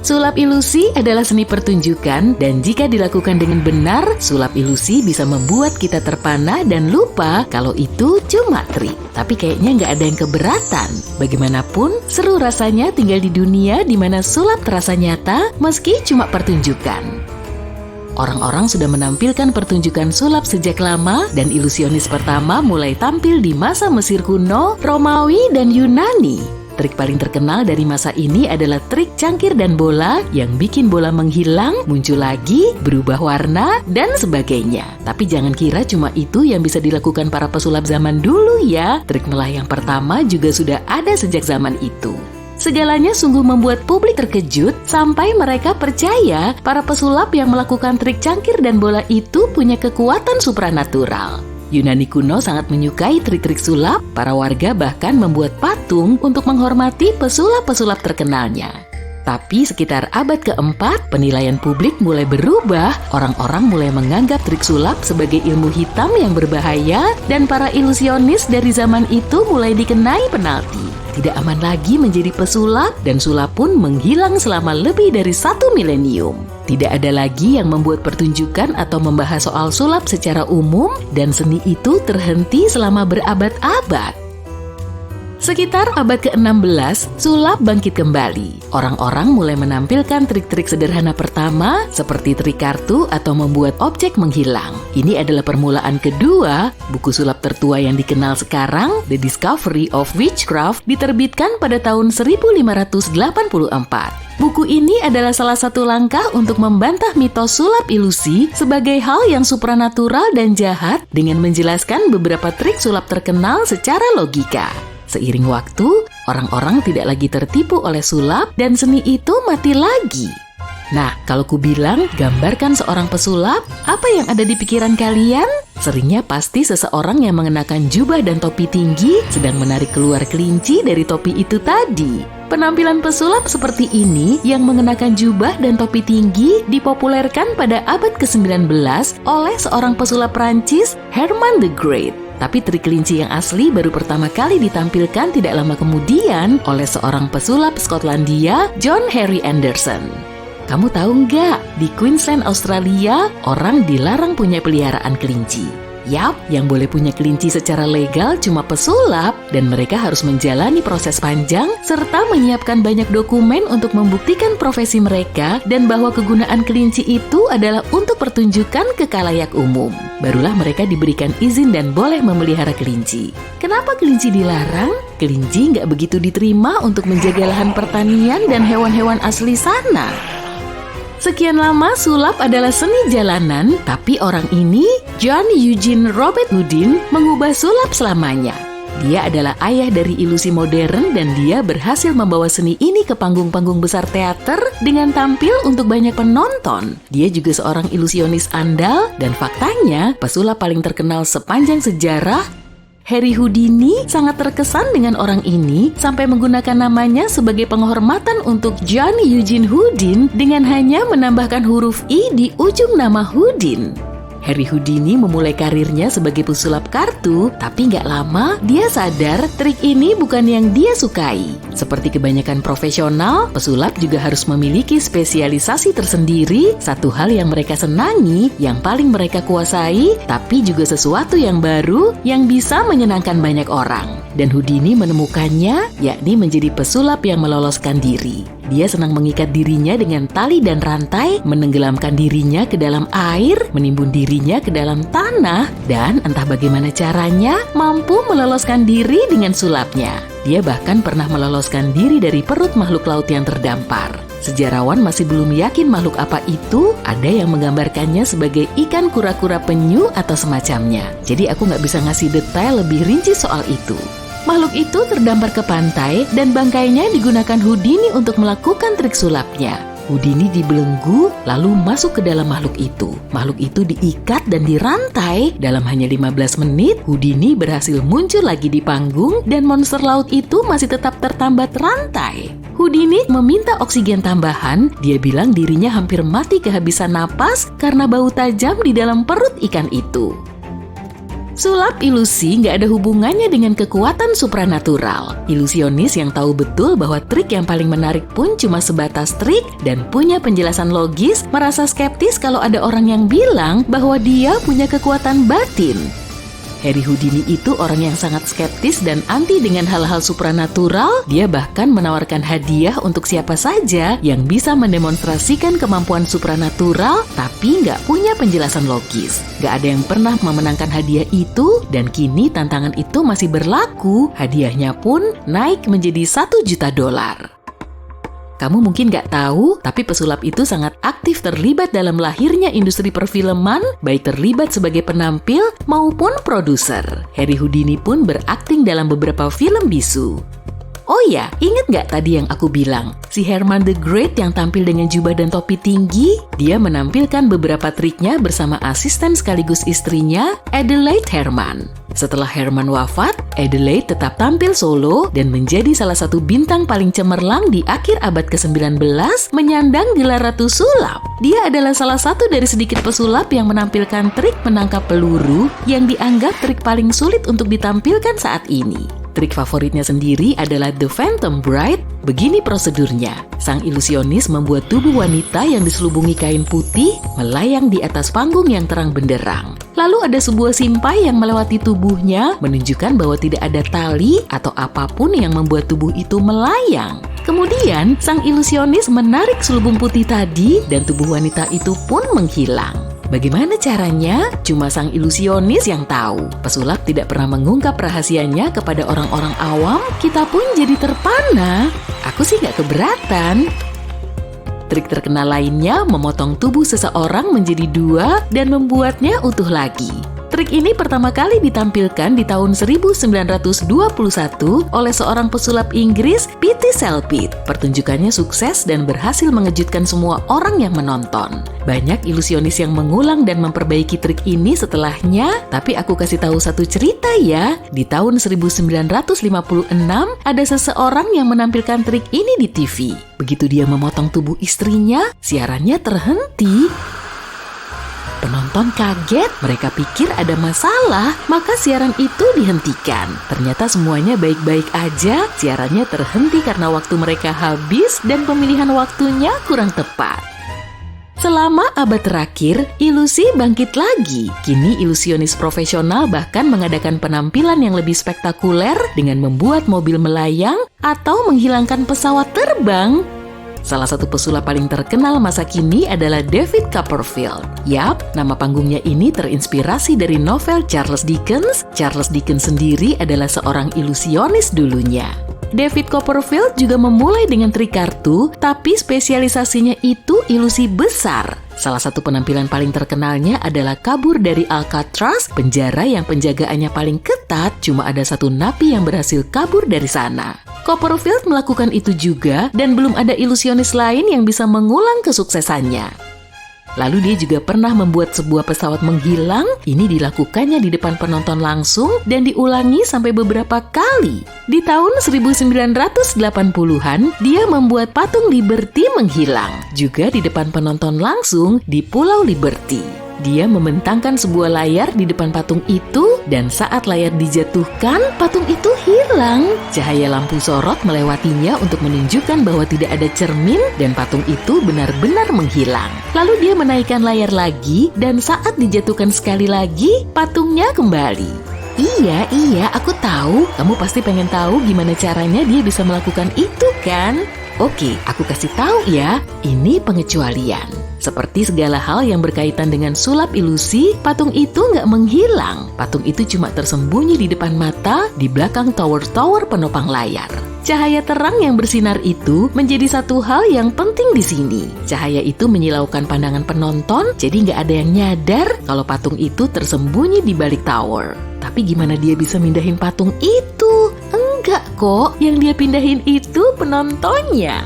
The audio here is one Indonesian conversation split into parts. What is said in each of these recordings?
Sulap ilusi adalah seni pertunjukan dan jika dilakukan dengan benar, sulap ilusi bisa membuat kita terpana dan lupa kalau itu cuma trik. Tapi kayaknya nggak ada yang keberatan. Bagaimanapun, seru rasanya tinggal di dunia di mana sulap terasa nyata meski cuma pertunjukan. Orang-orang sudah menampilkan pertunjukan sulap sejak lama dan ilusionis pertama mulai tampil di masa Mesir kuno, Romawi, dan Yunani. Trik paling terkenal dari masa ini adalah trik cangkir dan bola yang bikin bola menghilang, muncul lagi, berubah warna, dan sebagainya. Tapi jangan kira cuma itu yang bisa dilakukan para pesulap zaman dulu ya. Trik melayang pertama juga sudah ada sejak zaman itu. Segalanya sungguh membuat publik terkejut sampai mereka percaya para pesulap yang melakukan trik cangkir dan bola itu punya kekuatan supranatural. Yunani kuno sangat menyukai trik-trik sulap, para warga bahkan membuat patung untuk menghormati pesulap-pesulap terkenalnya. Tapi sekitar abad keempat, penilaian publik mulai berubah, orang-orang mulai menganggap trik sulap sebagai ilmu hitam yang berbahaya, dan para ilusionis dari zaman itu mulai dikenai penalti. Tidak aman lagi menjadi pesulap, dan sulap pun menghilang selama lebih dari 1 milenium. Tidak ada lagi yang membuat pertunjukan atau membahas soal sulap secara umum, dan seni itu terhenti selama berabad-abad. Sekitar abad ke-16, sulap bangkit kembali. Orang-orang mulai menampilkan trik-trik sederhana pertama, seperti trik kartu atau membuat objek menghilang. Ini adalah permulaan kedua, buku sulap tertua yang dikenal sekarang, The Discovery of Witchcraft, diterbitkan pada tahun 1584. Buku ini adalah salah satu langkah untuk membantah mitos sulap ilusi sebagai hal yang supranatural dan jahat dengan menjelaskan beberapa trik sulap terkenal secara logika. Seiring waktu, orang-orang tidak lagi tertipu oleh sulap dan seni itu mati lagi. Nah, kalau ku bilang gambarkan seorang pesulap, apa yang ada di pikiran kalian? Seringnya pasti seseorang yang mengenakan jubah dan topi tinggi sedang menarik keluar kelinci dari topi itu tadi. Penampilan pesulap seperti ini yang mengenakan jubah dan topi tinggi dipopulerkan pada abad ke-19 oleh seorang pesulap Prancis, Herman the Great. Tapi trik kelinci yang asli baru pertama kali ditampilkan tidak lama kemudian oleh seorang pesulap Skotlandia, John Henry Anderson. Kamu tahu nggak, di Queensland, Australia, orang dilarang punya peliharaan kelinci. Yap, yang boleh punya kelinci secara legal cuma pesulap dan mereka harus menjalani proses panjang serta menyiapkan banyak dokumen untuk membuktikan profesi mereka dan bahwa kegunaan kelinci itu adalah untuk pertunjukan ke khalayak umum. Barulah mereka diberikan izin dan boleh memelihara kelinci. Kenapa kelinci dilarang? Kelinci nggak begitu diterima untuk menjaga lahan pertanian dan hewan-hewan asli sana. Sekian lama sulap adalah seni jalanan, tapi orang ini, John Eugene Robert Houdin, mengubah sulap selamanya. Dia adalah ayah dari ilusi modern dan dia berhasil membawa seni ini ke panggung-panggung besar teater dengan tampil untuk banyak penonton. Dia juga seorang ilusionis andal dan faktanya pesulap paling terkenal sepanjang sejarah, Harry Houdini, sangat terkesan dengan orang ini sampai menggunakan namanya sebagai penghormatan untuk John Eugene Houdin dengan hanya menambahkan huruf I di ujung nama Houdin. Harry Houdini memulai karirnya sebagai pesulap kartu, tapi nggak lama dia sadar trik ini bukan yang dia sukai. Seperti kebanyakan profesional, pesulap juga harus memiliki spesialisasi tersendiri, satu hal yang mereka senangi, yang paling mereka kuasai, tapi juga sesuatu yang baru yang bisa menyenangkan banyak orang. Dan Houdini menemukannya, yakni menjadi pesulap yang meloloskan diri. Dia senang mengikat dirinya dengan tali dan rantai, menenggelamkan dirinya ke dalam air, menimbun dirinya ke dalam tanah, dan entah bagaimana caranya mampu meloloskan diri dengan sulapnya. Dia bahkan pernah meloloskan diri dari perut makhluk laut yang terdampar. Sejarawan masih belum yakin makhluk apa itu, ada yang menggambarkannya sebagai ikan kura-kura penyu atau semacamnya. Jadi aku nggak bisa ngasih detail lebih rinci soal itu. Makhluk itu terdampar ke pantai dan bangkainya digunakan Houdini untuk melakukan trik sulapnya. Houdini dibelenggu lalu masuk ke dalam makhluk itu. Makhluk itu diikat dan dirantai. Dalam hanya 15 menit, Houdini berhasil muncul lagi di panggung dan monster laut itu masih tetap tertambat rantai. Houdini meminta oksigen tambahan. Dia bilang dirinya hampir mati kehabisan napas karena bau tajam di dalam perut ikan itu. Sulap ilusi nggak ada hubungannya dengan kekuatan supranatural. Ilusionis yang tahu betul bahwa trik yang paling menarik pun cuma sebatas trik dan punya penjelasan logis, merasa skeptis kalau ada orang yang bilang bahwa dia punya kekuatan batin. Harry Houdini itu orang yang sangat skeptis dan anti dengan hal-hal supranatural. Dia bahkan menawarkan hadiah untuk siapa saja yang bisa mendemonstrasikan kemampuan supranatural tapi nggak punya penjelasan logis. Nggak ada yang pernah memenangkan hadiah itu dan kini tantangan itu masih berlaku. Hadiahnya pun naik menjadi $1 juta. Kamu mungkin nggak tahu, tapi pesulap itu sangat aktif terlibat dalam lahirnya industri perfilman, baik terlibat sebagai penampil maupun produser. Harry Houdini pun berakting dalam beberapa film bisu. Oh ya, ingat nggak tadi yang aku bilang? Si Herman the Great yang tampil dengan jubah dan topi tinggi, dia menampilkan beberapa triknya bersama asisten sekaligus istrinya, Adelaide Herman. Setelah Herman wafat, Adelaide tetap tampil solo dan menjadi salah satu bintang paling cemerlang di akhir abad ke-19 menyandang gelar Ratu Sulap. Dia adalah salah satu dari sedikit pesulap yang menampilkan trik menangkap peluru yang dianggap trik paling sulit untuk ditampilkan saat ini. Trik favoritnya sendiri adalah The Phantom Bride. Begini prosedurnya. Sang ilusionis membuat tubuh wanita yang diselubungi kain putih melayang di atas panggung yang terang benderang. Lalu ada sebuah simpai yang melewati tubuhnya menunjukkan bahwa tidak ada tali atau apapun yang membuat tubuh itu melayang. Kemudian, sang ilusionis menarik selubung putih tadi dan tubuh wanita itu pun menghilang. Bagaimana caranya? Cuma sang ilusionis yang tahu. Pesulap tidak pernah mengungkap rahasianya kepada orang-orang awam, kita pun jadi terpana. Aku sih nggak keberatan. Trik terkenal lainnya memotong tubuh seseorang menjadi 2 dan membuatnya utuh lagi. Trik ini pertama kali ditampilkan di tahun 1921 oleh seorang pesulap Inggris, P.T. Selpit. Pertunjukannya sukses dan berhasil mengejutkan semua orang yang menonton. Banyak ilusionis yang mengulang dan memperbaiki trik ini setelahnya, tapi aku kasih tahu satu cerita ya. Di tahun 1956 ada seseorang yang menampilkan trik ini di TV. Begitu dia memotong tubuh istrinya, siarannya terhenti. Penonton kaget, mereka pikir ada masalah, maka siaran itu dihentikan. Ternyata semuanya baik-baik aja, siarannya terhenti karena waktu mereka habis dan pemilihan waktunya kurang tepat. Selama abad terakhir, ilusi bangkit lagi. Kini ilusionis profesional bahkan mengadakan penampilan yang lebih spektakuler dengan membuat mobil melayang atau menghilangkan pesawat terbang. Salah satu pesulap paling terkenal masa kini adalah David Copperfield. Yap, nama panggungnya ini terinspirasi dari novel Charles Dickens. Charles Dickens sendiri adalah seorang ilusionis dulunya. David Copperfield juga memulai dengan trik kartu, tapi spesialisasinya itu ilusi besar. Salah satu penampilan paling terkenalnya adalah kabur dari Alcatraz, penjara yang penjagaannya paling ketat, cuma ada satu napi yang berhasil kabur dari sana. Copperfield melakukan itu juga dan belum ada ilusionis lain yang bisa mengulang kesuksesannya. Lalu dia juga pernah membuat sebuah pesawat menghilang. Ini dilakukannya di depan penonton langsung dan diulangi sampai beberapa kali. Di tahun 1980-an, dia membuat patung Liberty menghilang, juga di depan penonton langsung di Pulau Liberty. Dia membentangkan sebuah layar di depan patung itu dan saat layar dijatuhkan, patung itu hilang. Cahaya lampu sorot melewatinya untuk menunjukkan bahwa tidak ada cermin dan patung itu benar-benar menghilang. Lalu dia menaikkan layar lagi dan saat dijatuhkan sekali lagi, patungnya kembali. Iya, aku tahu. Kamu pasti pengen tahu gimana caranya dia bisa melakukan itu kan? Oke, aku kasih tahu ya. Ini pengecualian. Seperti segala hal yang berkaitan dengan sulap ilusi, patung itu nggak menghilang. Patung itu cuma tersembunyi di depan mata, di belakang tower-tower penopang layar. Cahaya terang yang bersinar itu menjadi satu hal yang penting di sini. Cahaya itu menyilaukan pandangan penonton, jadi nggak ada yang nyadar kalau patung itu tersembunyi di balik tower. Tapi gimana dia bisa mindahin patung itu? Enggak kok, yang dia pindahin itu penontonnya.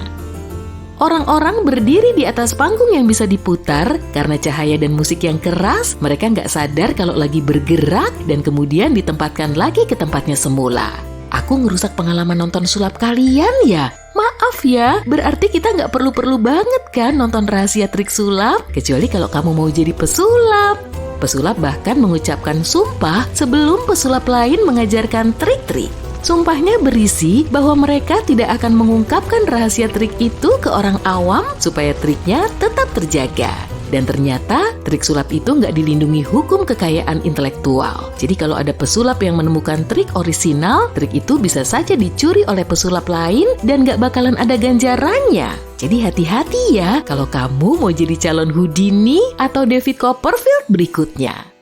Orang-orang berdiri di atas panggung yang bisa diputar karena cahaya dan musik yang keras. Mereka nggak sadar kalau lagi bergerak dan kemudian ditempatkan lagi ke tempatnya semula. Aku ngerusak pengalaman nonton sulap kalian ya? Maaf ya, berarti kita nggak perlu-perlu banget kan nonton rahasia trik sulap? Kecuali kalau kamu mau jadi pesulap. pesulap bahkan mengucapkan sumpah sebelum pesulap lain mengajarkan trik-trik. Sumpahnya berisi bahwa mereka tidak akan mengungkapkan rahasia trik itu ke orang awam supaya triknya tetap terjaga. Dan ternyata trik sulap itu nggak dilindungi hukum kekayaan intelektual. Jadi kalau ada pesulap yang menemukan trik orisinal, trik itu bisa saja dicuri oleh pesulap lain dan nggak bakalan ada ganjarannya. Jadi hati-hati ya kalau kamu mau jadi calon Houdini atau David Copperfield berikutnya.